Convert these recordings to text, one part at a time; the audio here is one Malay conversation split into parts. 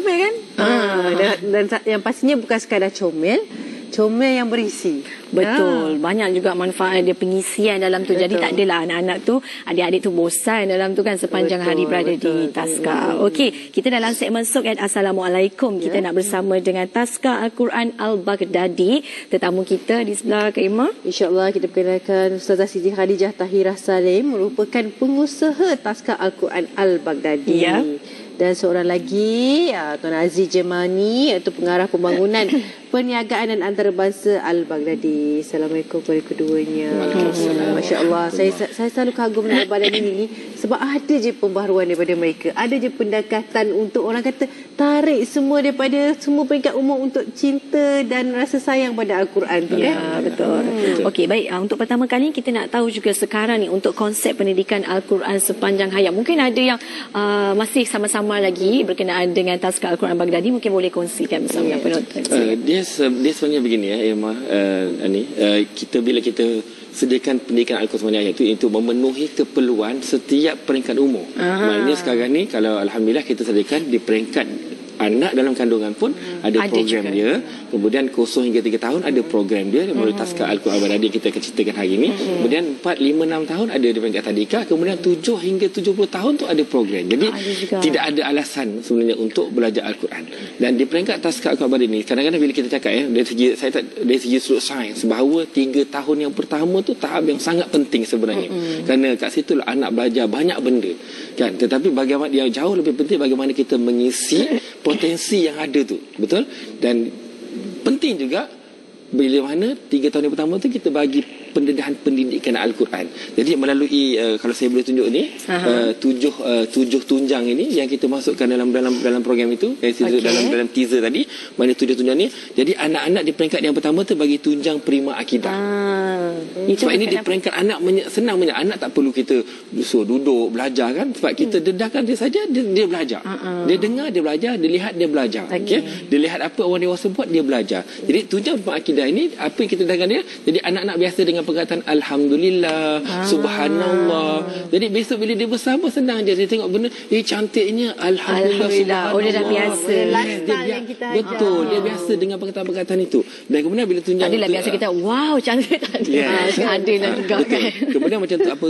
comel kan? Dan yang pastinya bukan sekadar comel yang berisi. Betul. Banyak juga manfaat dia, pengisian dalam tu. Jadi tak adalah anak-anak tu, adik-adik tu bosan dalam tu kan sepanjang hari berada di Tazkar. Okey, kita dalam segmen Sokat Assalamualaikum. Kita nak bersama dengan Tazkar Al-Quran Al-Baghdadi. Tetamu kita di sebelah Kak Ima. InsyaAllah kita perkenalkan Ustazah Siti Khadijah Tahirah Salim, merupakan pengusaha Tazkar Al-Quran Al-Baghdadi. Ya. Dan seorang lagi Tuan Aziz Jemani, iaitu pengarah pembangunan perniagaan dan antarabangsa Al-Baghdadi. Assalamualaikum kepada keduanya. Masya Allah, saya selalu kagum dengan badan ini sebab ada je pembaharuan daripada mereka, ada je pendekatan untuk orang kata tarik semua daripada semua peringkat umur untuk cinta dan rasa sayang pada Al-Quran tu. Betul. Okey, baik, untuk pertama kali kita nak tahu juga sekarang ni untuk konsep pendidikan Al-Quran sepanjang hayat. Mungkin ada yang masih sama-sama lagi berkenaan dengan Tazkar Al-Quran Baghdadi, mungkin boleh kongsikan bersama dengan penonton. Dia sebenarnya begini ya Irma, bila kita sediakan pendidikan Al-Quran sepanjang hayat itu untuk memenuhi keperluan setiap peringkat umur. Maknanya sekarang ni kalau alhamdulillah kita sediakan di peringkat anak dalam kandungan pun ada program juga. Dia kemudian 0 hingga 3 tahun ada program dia melalui Tazkar Al-Quran Baghdadi kita akan ceritakan hari ini. Kemudian 4, 5, 6 tahun ada di peringkat tadika, kemudian 7 hingga 70 tahun tu ada program. Jadi tidak ada alasan sebenarnya untuk belajar Al-Quran. Dan di peringkat Tazkar Al-Quran Baghdadi ni kadang-kadang bila kita cakap dari segi sudut sains bahawa 3 tahun yang pertama tu tahap yang sangat penting sebenarnya. Kerana kat situ anak belajar banyak benda kan, tetapi bagaimana yang jauh lebih penting bagaimana kita mengisi potensi yang ada tu, betul? Dan penting juga bila mana 3 tahun yang pertama tu kita bagi pendedahan pendidikan Al-Quran. Jadi melalui kalau saya boleh tunjuk ni 7 tunjang ini yang kita masukkan dalam program itu, dalam teaser tadi, mana 7 tunjang ni. Jadi anak-anak di peringkat yang pertama tu bagi tunjang prima akidah. Sebab ini di peringkat anak senang banyak, anak tak perlu kita suruh duduk belajar kan, sebab kita dedahkan dia saja, dia belajar. Dia dengar dia belajar, dia lihat dia belajar. Okey, dia lihat apa orang dewasa buat dia belajar. Jadi tunjang prima akidah ini apa yang kita dedahkan dia, jadi anak-anak biasa dengan perkataan alhamdulillah, subhanallah. Jadi besok bila dia besar pun senang je, dia tengok benda cantiknya alhamdulillah, subhanallah. Dia dah biasa. Betul, dia biasa dengan perkataan-perkataan itu. Dan kemudian bila tunjang adalah biasa kita wow cantik tadi. Ada lah juga kan. Kemudian macam tu apa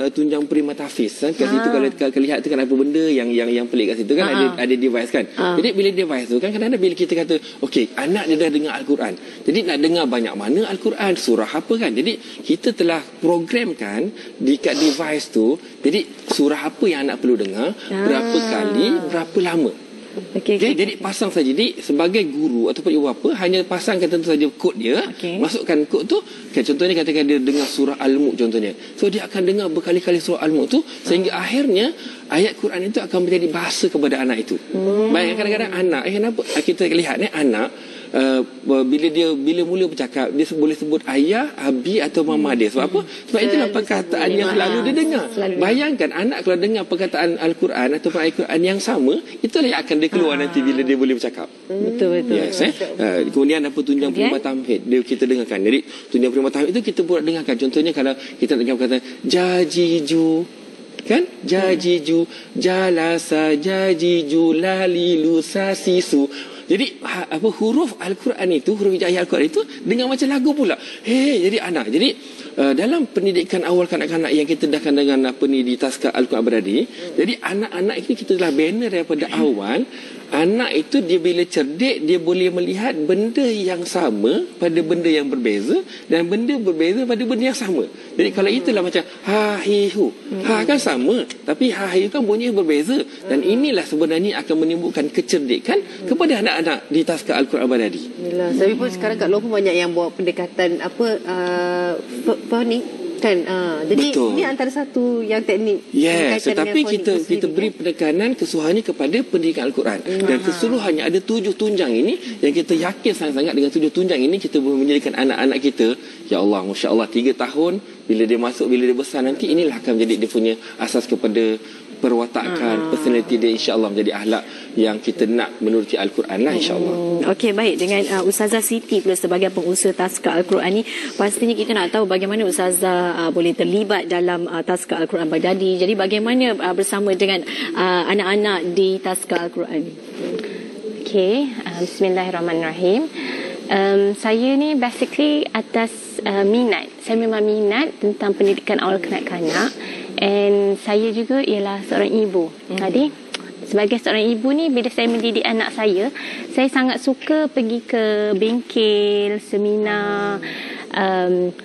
tunjang prima tafis kan, kat situ kalau lihat tu kan apa benda yang pelik kat situ kan, ada device kan. Jadi bila device tu kan kadang-kadang bila kita kata okey anak dia dah dengar Al-Quran, jadi nak dengar banyak mana Al-Quran, surah apa kan. Jadi kita telah programkan dekat device tu, jadi surah apa yang anak perlu dengar, berapa kali, berapa lama. Jadi pasang saja. Jadi sebagai guru ataupun ibu bapa hanya pasangkan tentu saja kod dia, masukkan kod tu. Contohnya katakan dia dengar surah Al-Mulk contohnya. So dia akan dengar berkali-kali surah Al-Mulk tu sehingga akhirnya ayat Quran itu akan menjadi bahasa kepada anak itu. Baik, kadang-kadang anak kenapa kita lihat anak bila mula bercakap dia boleh sebut ayah, abi atau mama dia. Sebab apa? Sebab itulah perkataan yang selalu dia dengar. Bayangkan anak kalau dengar perkataan Al-Quran ataupun ayat Quran yang sama, itulah yang akan dia keluar nanti bila dia boleh bercakap. Betul. Yes, kemudian apa tunjang prima tamhid dia kita dengarkan. Jadi tunjang prima tamhid itu kita buat dengarkan. Contohnya kalau kita dengar perkataan jajiju kan, jajiju jalasa jajiju lalilu sasisu. Jadi huruf Al-Quran itu, huruf hijayah Al-Quran itu dengar macam lagu pula. Jadi anak. Jadi dalam pendidikan awal kanak-kanak yang kita dedahkan dengan di Tazkar Al-Quran Baghdadi, jadi anak-anak itu kita telah banner daripada awal. Anak itu dia bila cerdik, dia boleh melihat benda yang sama pada benda yang berbeza dan benda berbeza pada benda yang sama. Jadi kalau itulah macam ha hi hu. Ha kan sama, tapi ha hi kan bunyi berbeza, dan inilah sebenarnya akan menimbulkan kecerdikan kepada anak-anak di Tazkar Al-Quran Baghdadi. Tapi pun sekarang kat luar pun banyak yang buat pendekatan kan. Jadi betul. Ini antara satu yang teknik. Yes, tetapi kita beri penekanan keseluruhannya kepada pendidikan Al-Quran. Dan keseluruhannya ada 7 tunjang ini yang kita yakin sangat-sangat dengan 7 tunjang ini kita boleh menjadikan anak-anak kita, ya Allah, Masya Allah, 3 tahun bila dia masuk, bila dia besar nanti, inilah akan menjadi dia punya asas kepada perwatakan personality dia, insya-Allah menjadi akhlak yang kita nak menuruti Al-Quran lah, insya-Allah. Okey, baik, dengan Ustazah Siti pula sebagai pengusaha Tazkar Al-Quran ni, pastinya kita nak tahu bagaimana Ustazah boleh terlibat dalam Tazkar Al-Quran Baghdadi. Jadi bagaimana bersama dengan anak-anak di Tazkar Al-Quran ni? Okey, bismillahirrahmanirrahim. Saya ni basically atas minat. Saya memang minat tentang pendidikan awal kanak-kanak, and saya juga ialah seorang ibu. Jadi sebagai seorang ibu ni, bila saya mendidik anak saya sangat suka pergi ke bengkel, seminar,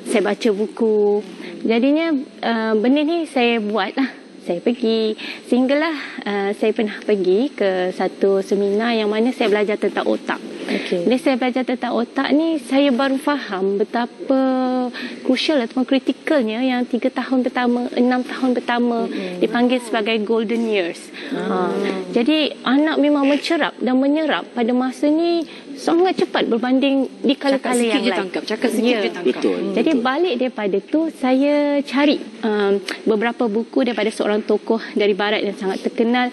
saya baca buku. Jadinya benda ni saya buat lah. Saya pergi, sehinggalah saya pernah pergi ke satu seminar yang mana saya belajar tentang otak. Bila saya belajar tentang otak ni, saya baru faham betapa crucial ataupun kritikalnya yang 3 tahun pertama, 6 tahun pertama dipanggil sebagai golden years. Jadi anak memang mencerap dan menyerap pada masa ni sangat cepat berbanding di kala-kala yang lain. Cakap sikit je tangkap. Betul. Jadi balik daripada tu, saya cari beberapa buku daripada seorang tokoh dari barat yang sangat terkenal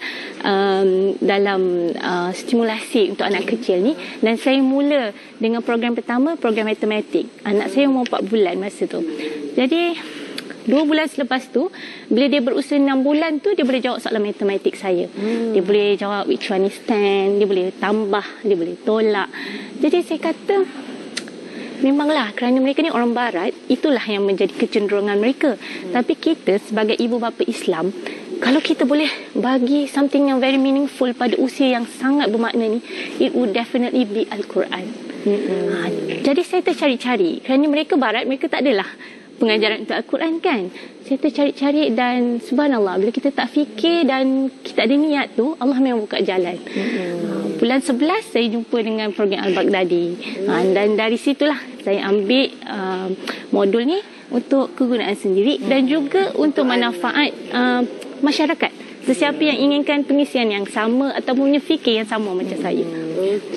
dalam stimulasi untuk anak kecil ni, dan saya mula dengan program pertama, program matematik. Anak saya umur 4 bulan masa tu. Jadi 2 bulan selepas tu, bila dia berusia 6 bulan tu, dia boleh jawab soalan matematik saya. Dia boleh jawab which one is 10, dia boleh tambah, dia boleh tolak. Jadi saya kata, memanglah kerana mereka ni orang barat, itulah yang menjadi kecenderungan mereka. Tapi kita sebagai ibu bapa Islam, kalau kita boleh bagi something yang very meaningful pada usia yang sangat bermakna ni, it would definitely be Al-Quran. Jadi saya tercari-cari, kerana mereka barat, mereka tak adalah pengajaran untuk Al-Quran kan. Saya tercari-cari dan subhanallah, bila kita tak fikir dan kita ada niat tu, Allah memang buka jalan. Bulan 11 saya jumpa dengan program Al-Baghdadi, dan dari situlah saya ambil modul ni untuk kegunaan sendiri dan juga untuk manfaat masyarakat, sesiapa yang inginkan pengisian yang sama ataupun punya fikir yang sama macam saya.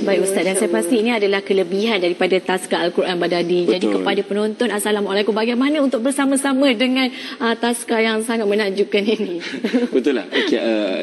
Baik Ustaz, dan saya pasti ini adalah kelebihan daripada Tazkar Al-Quran Baghdadi. Jadi kepada penonton, Assalamualaikum, bagaimana untuk bersama-sama dengan Tazkar yang sangat menakjubkan ini? Betul lah.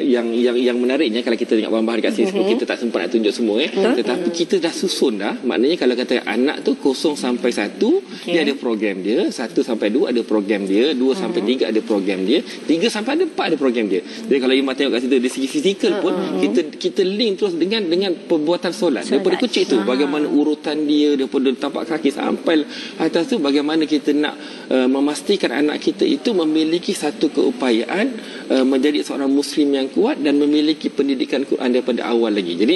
Yang menariknya, kalau kita tengok bahan-bahan kat sini, kita tak sempat nak tunjuk semua. Tetapi kita dah susun dah. Maknanya kalau kata anak tu 0 sampai 1, dia ada program dia. 1 sampai 2 ada program dia. 2 sampai 3 ada program dia. 3 sampai 4 ada program dia. Jadi kalau Imam tengok kat situ, dari segi fizikal pun, kita link terus dengan perbuatan solat. Daripada kecil tu, bagaimana urutan dia, daripada tapak kaki sampai atas tu, bagaimana kita nak memastikan anak kita itu memiliki satu keupayaan menjadi seorang Muslim yang kuat dan memiliki pendidikan Quran daripada awal lagi. Jadi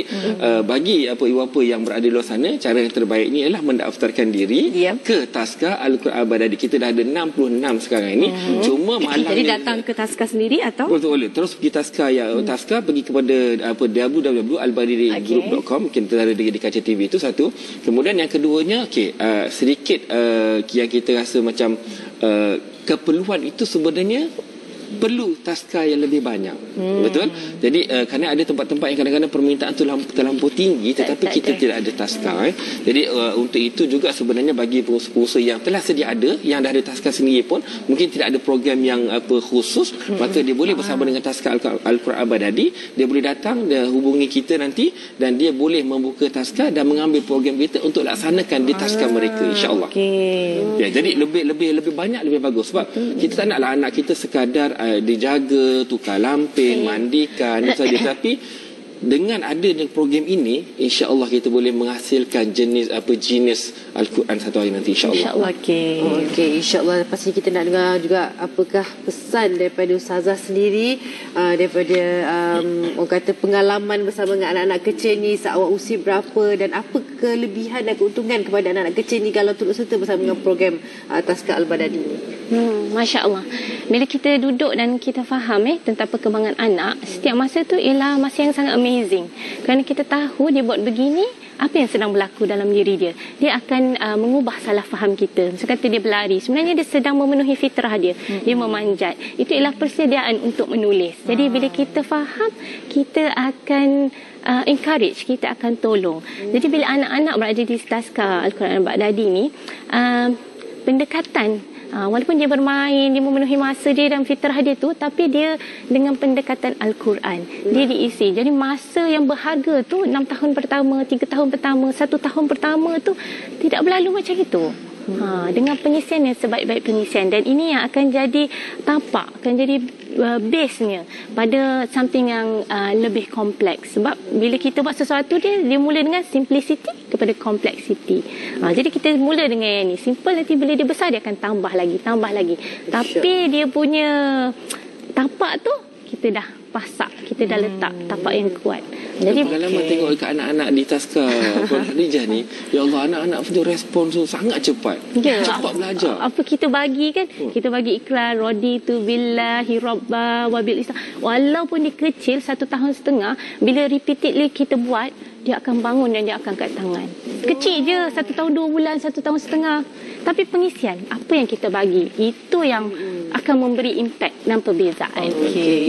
bagi ibu bapa yang berada di luar sana, cara yang terbaiknya ialah mendaftarkan diri ke Tazkar Al-Quran Baghdadi. Kita dah ada 66 sekarang ini. Cuma malam jadi datang ke Tazkar sendiri atau? Boleh. Terus pergi Tazkar pergi kepada www.albadiri.group.com. Kita ada di kaca TV, itu satu. Kemudian yang keduanya, sedikit yang kita rasa macam keperluan itu sebenarnya perlu Tazkar yang lebih banyak. Betul? Jadi kerana ada tempat-tempat yang kadang-kadang permintaan tu terlampau tinggi, tetapi kita tidak ada Tazkar. Jadi untuk itu juga sebenarnya bagi pengusaha yang telah sedia ada, yang dah ada Tazkar sendiri pun mungkin tidak ada program yang khusus, maka dia boleh bersama dengan Tazkar Al-Quran Baghdadi. Dia boleh datang, dia hubungi kita nanti, dan dia boleh membuka Tazkar dan mengambil program kita untuk laksanakan di Tazkar mereka, insya-Allah. Ya, jadi lebih banyak lebih bagus, sebab kita tak naklah anak kita sekadar dijaga, tukar lampin, mandikan saja. Tapi dengan adanya program ini, insya-Allah kita boleh menghasilkan jenis Al-Quran satu hari nanti, insya-Allah. Okey, insya-Allah. Pasti kita nak dengar juga apakah pesan daripada Ustazah sendiri, daripada orang kata pengalaman bersama dengan anak-anak kecil ni seawal usia berapa, dan apa kelebihan dan keuntungan kepada anak-anak kecil ni kalau turut serta bersama dengan program Tazkar Al-Baghdadi ni. Masya Allah. Bila kita duduk dan kita faham tentang perkembangan anak, setiap masa tu ialah masa yang sangat amazing. Kerana kita tahu dia buat begini, apa yang sedang berlaku dalam diri dia. Dia akan mengubah salah faham kita. Macam kata dia berlari, sebenarnya dia sedang memenuhi fitrah dia. Dia memanjat. Itu ialah persediaan untuk menulis. Jadi bila kita faham, kita akan encourage, kita akan tolong. Jadi bila anak-anak berada di Tazkar Al-Quran Baghdadi ni, pendekatan, walaupun dia bermain, dia memenuhi masa dia dan fitrah dia tu, tapi dia dengan pendekatan Al-Quran. Dia diisi. Jadi masa yang berharga tu, 6 tahun pertama, 3 tahun pertama, 1 tahun pertama tu tidak berlalu macam itu. Dengan pengisian yang sebaik-baik pengisian. Dan ini yang akan jadi tapak, akan jadi base-nya pada something yang lebih kompleks. Sebab bila kita buat sesuatu dia mula dengan simplicity kepada complexity. Jadi kita mula dengan yang ni simple, nanti bila dia besar dia akan tambah lagi. Tapi dia punya tapak tu kita dah pasak, kita dah letak tapak yang kuat. Jadi pengalaman tengok dekat anak-anak di Taska Puan Khadijah ni, ya Allah, anak-anak punya respon tu sangat cepat. Cepat belajar. Apa kita bagi kan? Kita bagi ikrar raditu billahi rabba wa bil Islam. Walaupun dia kecil 1 tahun setengah, bila repeatedly kita buat, dia akan bangun dan dia akan angkat tangan. Kecil je, 1 tahun 2 bulan, 1 tahun setengah. Tapi pengisian, apa yang kita bagi, itu yang akan memberi impact dan perbezaan.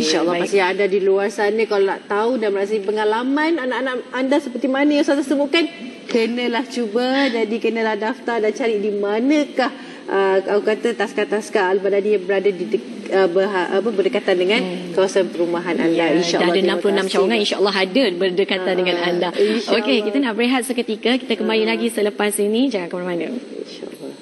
InsyaAllah masih ada di luar sana. Kalau nak tahu dan merasai pengalaman anak-anak anda seperti mana yang Ustazah sebutkan, kenalah cuba, jadi kenalah daftar dan cari di manakah aku kata Taska Al-Baghdadi yang berada di berdekatan dengan kawasan perumahan anda. InsyaAllah dah ada 66 cawangan, insyaAllah ada berdekatan dengan anda. Okey, kita nak berehat seketika. Kita kembali lagi selepas ini. Jangan ke mana-mana. InsyaAllah.